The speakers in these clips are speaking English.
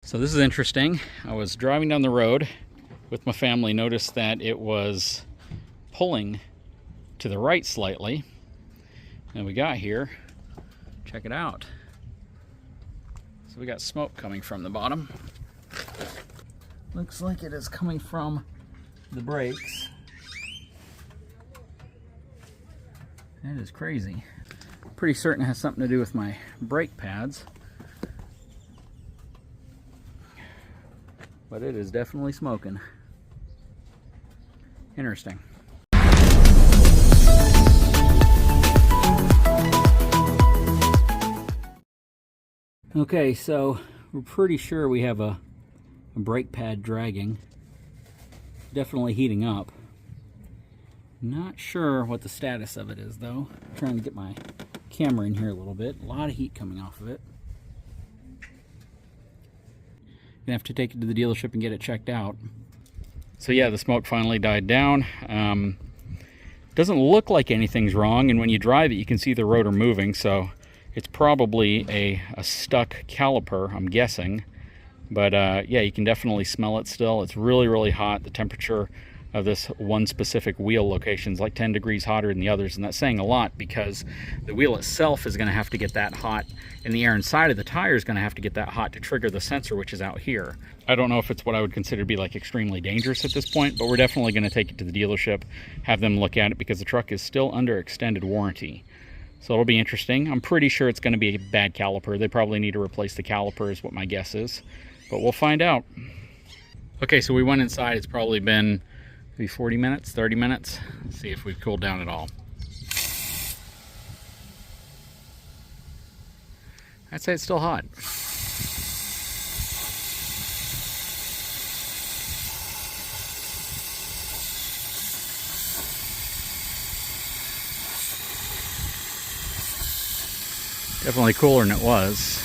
So this is interesting. I was driving down the road with my family, noticed that it was pulling to the right slightly, and we got here, check it out. So we got smoke coming from the bottom. Looks like it is coming from the brakes. That is crazy. Pretty certain it has something to do with my brake pads. But it is definitely smoking. Interesting. Okay, so we're pretty sure we have a brake pad dragging. Definitely heating up. Not sure what the status of it is though. I'm trying to get my camera in here a little bit. A lot of heat coming off of it. Gonna have to take it to the dealership and get it checked out. So yeah, the smoke finally died down. Doesn't look like anything's wrong, and when you drive it you can see the rotor moving, so it's probably a stuck caliper, I'm guessing. But yeah, you can definitely smell it still. It's really hot. The temperature of this one specific wheel location is like 10 degrees hotter than the others, and that's saying a lot because the wheel itself is going to have to get that hot, and the air inside of the tire is going to have to get that hot to trigger the sensor, which is out here. I don't know if it's what I would consider to be like extremely dangerous at this point, but we're definitely going to take it to the dealership, have them look at it, because the truck is still under extended warranty. So it'll be interesting. I'm pretty sure it's going to be a bad caliper. They probably need to replace the caliper is what my guess is, but we'll find out. Okay, so we went inside. It's probably been maybe 40 minutes, 30 minutes. Let's see if we've cooled down at all. I'd say it's still hot. Definitely cooler than it was.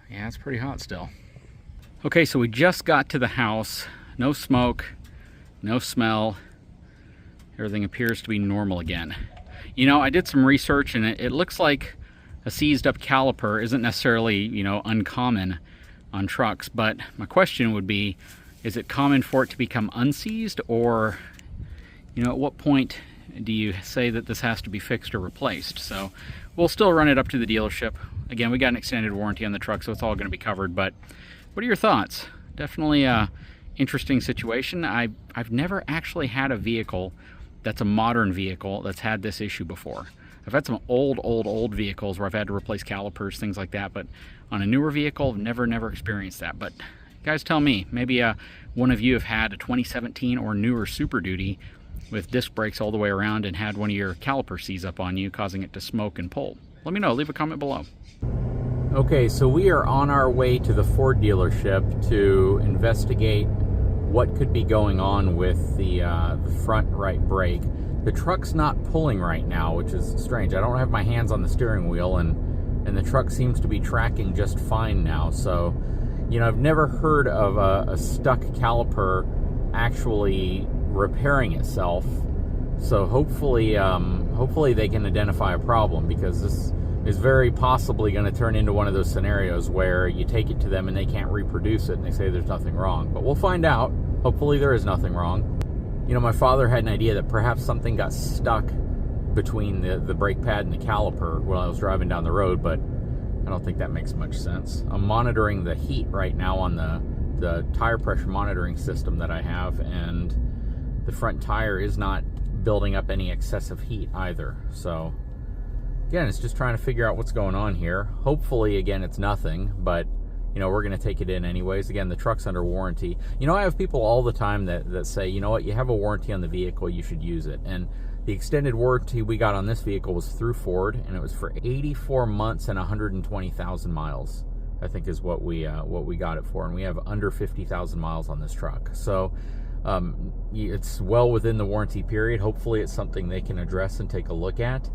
Yeah, it's pretty hot still. Okay, so we just got to the house. No smoke, no smell. Everything appears to be normal again. You know, I did some research, and it looks like a seized up caliper isn't necessarily, you know, uncommon on trucks, but my question would be, is it common for it to become unseized, or, you know, at what point do you say that this has to be fixed or replaced? So we'll still run it up to the dealership. Again, we got an extended warranty on the truck, so it's all going to be covered. But what are your thoughts? Definitely a interesting situation. I've never actually had a vehicle that's a modern vehicle that's had this issue before. I've had some old vehicles where I've had to replace calipers, things like that, but on a newer vehicle, I've never experienced that. But guys, tell me, maybe one of you have had a 2017 or newer Super Duty with disc brakes all the way around and had one of your calipers seize up on you, causing it to smoke and pull. Let me know, leave a comment below. Okay, so we are on our way to the Ford dealership to investigate what could be going on with the front right brake. The truck's not pulling right now, which is strange. I don't have my hands on the steering wheel, and the truck seems to be tracking just fine now. So, you know, I've never heard of a stuck caliper actually repairing itself. So hopefully they can identify a problem, because this is very possibly going to turn into one of those scenarios where you take it to them and they can't reproduce it and they say there's nothing wrong. But we'll find out. Hopefully there is nothing wrong. You know, my father had an idea that perhaps something got stuck between the brake pad and the caliper while I was driving down the road, but I don't think that makes much sense. I'm monitoring the heat right now on the tire pressure monitoring system that I have, and the front tire is not building up any excessive heat either. So again, it's just trying to figure out what's going on here. Hopefully, again, it's nothing, but you know, we're going to take it in anyways. Again, the truck's under warranty. You know, I have people all the time that say, you know what, you have a warranty on the vehicle, you should use it. And the extended warranty we got on this vehicle was through Ford, and it was for 84 months and 120,000 miles, I think is what we got it for. And we have under 50,000 miles on this truck. So it's well within the warranty period. Hopefully it's something they can address and take a look at.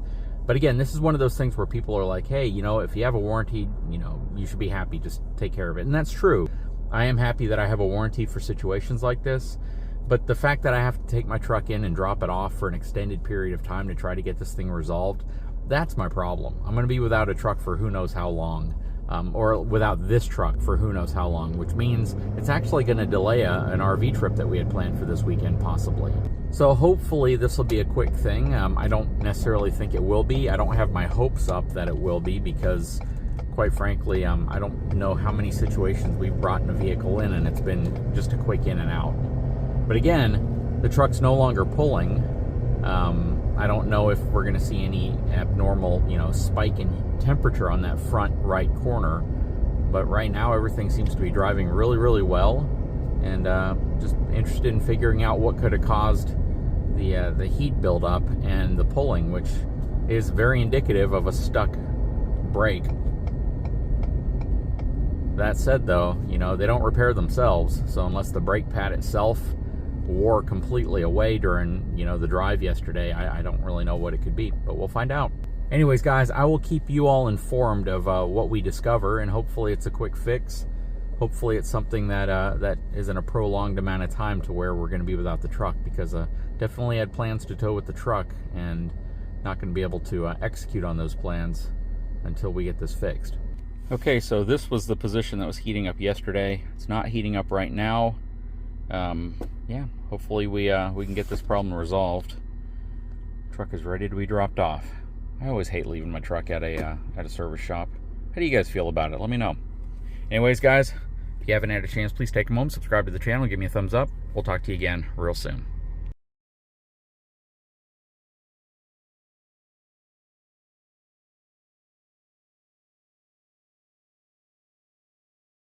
But again, this is one of those things where people are like, hey, you know, if you have a warranty, you know, you should be happy, just take care of it. And that's true. I am happy that I have a warranty for situations like this. But the fact that I have to take my truck in and drop it off for an extended period of time to try to get this thing resolved, that's my problem. I'm going to be without a truck for who knows how long, or without this truck for who knows how long, which means it's actually going to delay an RV trip that we had planned for this weekend, possibly. So hopefully this will be a quick thing. I don't necessarily think it will be. I don't have my hopes up that it will be because, quite frankly, I don't know how many situations we've brought in a vehicle in and it's been just a quick in and out. But again, the truck's no longer pulling. I don't know if we're going to see any abnormal, spike in temperature on that front right corner. But right now, everything seems to be driving really, really well. And just interested in figuring out what could have caused the heat buildup and the pulling, which is very indicative of a stuck brake. That said, though, they don't repair themselves. So unless the brake pad itself wore completely away during the drive yesterday, I don't really know what it could be, but we'll find out. Anyways, guys, I will keep you all informed of what we discover, and hopefully it's a quick fix. Hopefully it's something that isn't a prolonged amount of time to where we're going to be without the truck, because definitely had plans to tow with the truck and not going to be able to execute on those plans until we get this fixed. Okay, so this was the position that was heating up yesterday. It's not heating up right now. Yeah, hopefully we can get this problem resolved. Truck is ready to be dropped off. I always hate leaving my truck at a service shop. How do you guys feel about it? Let me know. Anyways, guys, if you haven't had a chance, please take a moment, subscribe to the channel, give me a thumbs up. We'll talk to you again real soon.